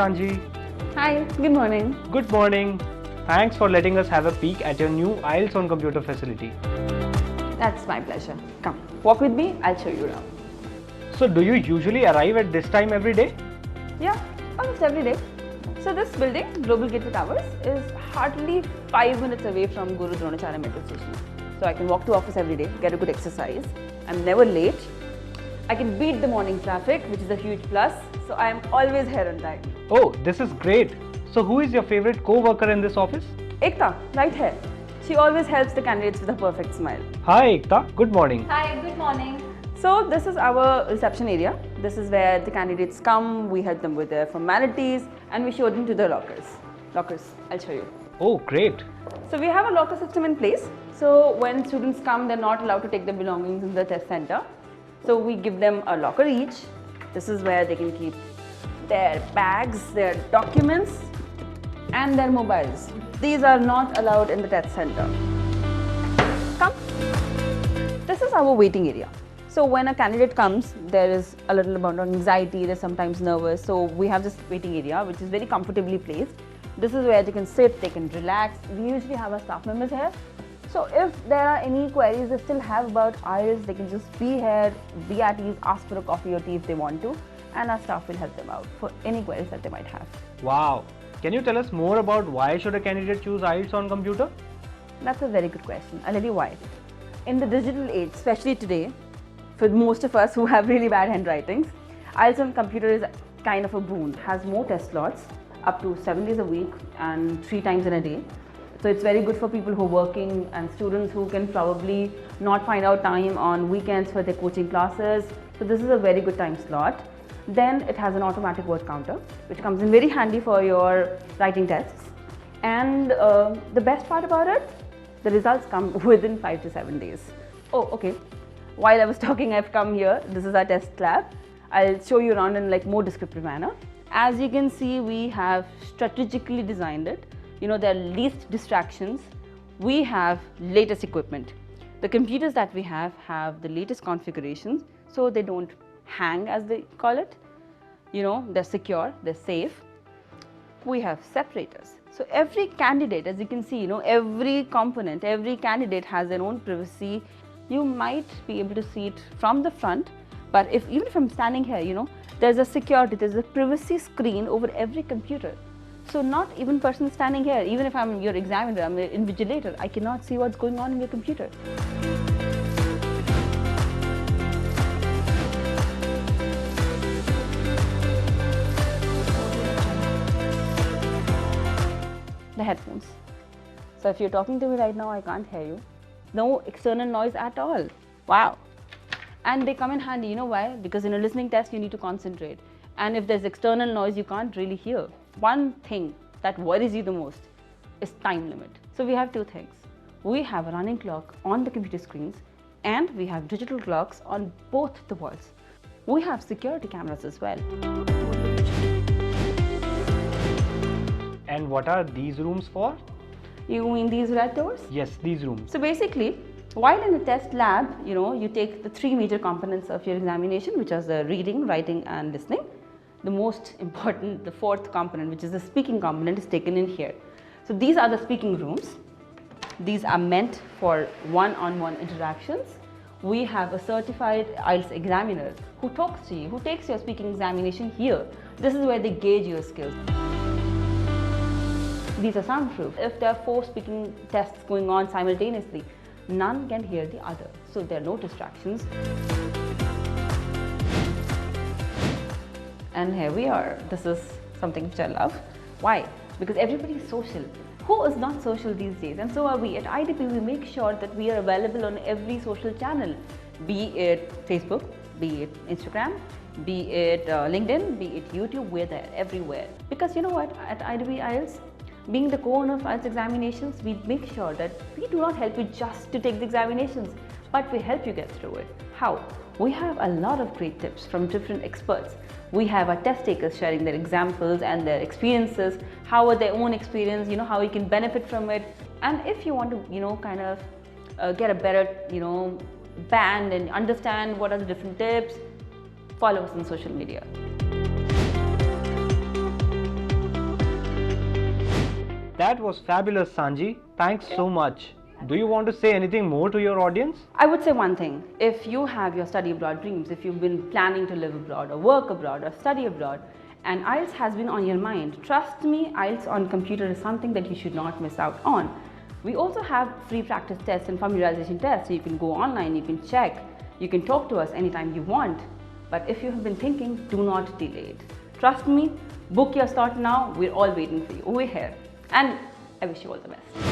Sanji. Hi, good morning. Good morning. Thanks for letting us have a peek at your new IELTS on Computer facility. That's my pleasure. Come, walk with me, I'll show you around. So do you usually arrive at this time every day? Yeah, almost every day. So this building, Global Gateway Towers, is hardly 5 minutes away from Guru Dronacharya metro station. So I can walk to office every day, get a good exercise. I'm never late. I can beat the morning traffic, which is a huge plus. So I am always here on time. Oh, this is great. So who is your favorite co-worker in this office? Ekta, right here. She always helps the candidates with a perfect smile. Hi Ekta, good morning. Hi, good morning. So this is our reception area. This is where the candidates come, we help them with their formalities and we show them to their lockers. I'll show you. Oh, great. So we have a locker system in place. So when students come, they're not allowed to take their belongings in the test center. So we give them a locker each. This is where they can keep their bags, their documents and their mobiles. These are not allowed in the test center. Come. This is our waiting area. So when a candidate comes, there is a little amount of anxiety, they're sometimes nervous. So we have this waiting area which is very comfortably placed. This is where they can sit, they can relax. We usually have our staff members here. So if there are any queries they still have about IELTS, they can just be here, be at ease, ask for a coffee or tea if they want to. And our staff will help them out for any queries that they might have. Wow. Can you tell us more about why should a candidate choose IELTS on Computer? That's a very good question. I'll tell you why. In the digital age, especially today, for most of us who have really bad handwritings, IELTS on Computer is kind of a boon. It has more test slots, up to 7 days a week and 3 times in a day. So it's very good for people who are working and students who can probably not find out time on weekends for their coaching classes. So this is a very good time slot. Then it has an automatic word counter, which comes in very handy for your writing tests. And the best part about it, the results come within 5 to 7 days. Oh, okay. While I was talking, I've come here. This is our test lab. I'll show you around in more descriptive manner. As you can see, we have strategically designed it. You know, there are least distractions. We have latest equipment. The computers that we have the latest configurations, so they don't hang, as they call it. You know, they're secure, they're safe. We have separators. So every candidate, as you can see, every component, every candidate has their own privacy. You might be able to see it from the front, but even if I'm standing here, there's a security, there's a privacy screen over every computer. So not even person standing here, even if I'm your examiner, I'm an invigilator, I cannot see what's going on in your computer. The headphones. So if you're talking to me right now, I can't hear you. No external noise at all. Wow. And they come in handy. You know why? Because in a listening test, you need to concentrate. And if there's external noise, you can't really hear. One thing that worries you the most is time limit. So we have 2 things. We have a running clock on the computer screens and we have digital clocks on both the walls. We have security cameras as well. And what are these rooms for? You mean these red doors? Yes, these rooms. So basically, while in the test lab, you take the 3 major components of your examination, which are the reading, writing and listening. The most important, the 4th component, which is the speaking component, is taken in here. So these are the speaking rooms. These are meant for one-on-one interactions. We have a certified IELTS examiner who talks to you, who takes your speaking examination here. This is where they gauge your skills. These are soundproof. If there are 4 speaking tests going on simultaneously, none can hear the other. So there are no distractions. And here we are. This is something which I love. Why? Because everybody is social. Who is not social these days? And so are we. At IDP, we make sure that we are available on every social channel, be it Facebook, be it Instagram, be it LinkedIn, be it YouTube. We're there everywhere. Because you know what? At IDP IELTS, being the co-owner of IELTS examinations, we make sure that we do not help you just to take the examinations, but we help you get through it. How? We have a lot of great tips from different experts. We have our test takers sharing their examples and their experiences, how are their own experience, how you can benefit from it. And if you want to, kind of get a better, band and understand what are the different tips, follow us on social media. That was fabulous, Sanji. Thanks so much. Do you want to say anything more to your audience? I would say one thing. If you have your study abroad dreams, if you've been planning to live abroad or work abroad or study abroad, and IELTS has been on your mind, trust me, IELTS on computer is something that you should not miss out on. We also have free practice tests and familiarization tests, so you can go online, you can check, you can talk to us anytime you want. But if you have been thinking, do not delay it. Trust me, book your slot now, we're all waiting for you. We're here. And I wish you all the best.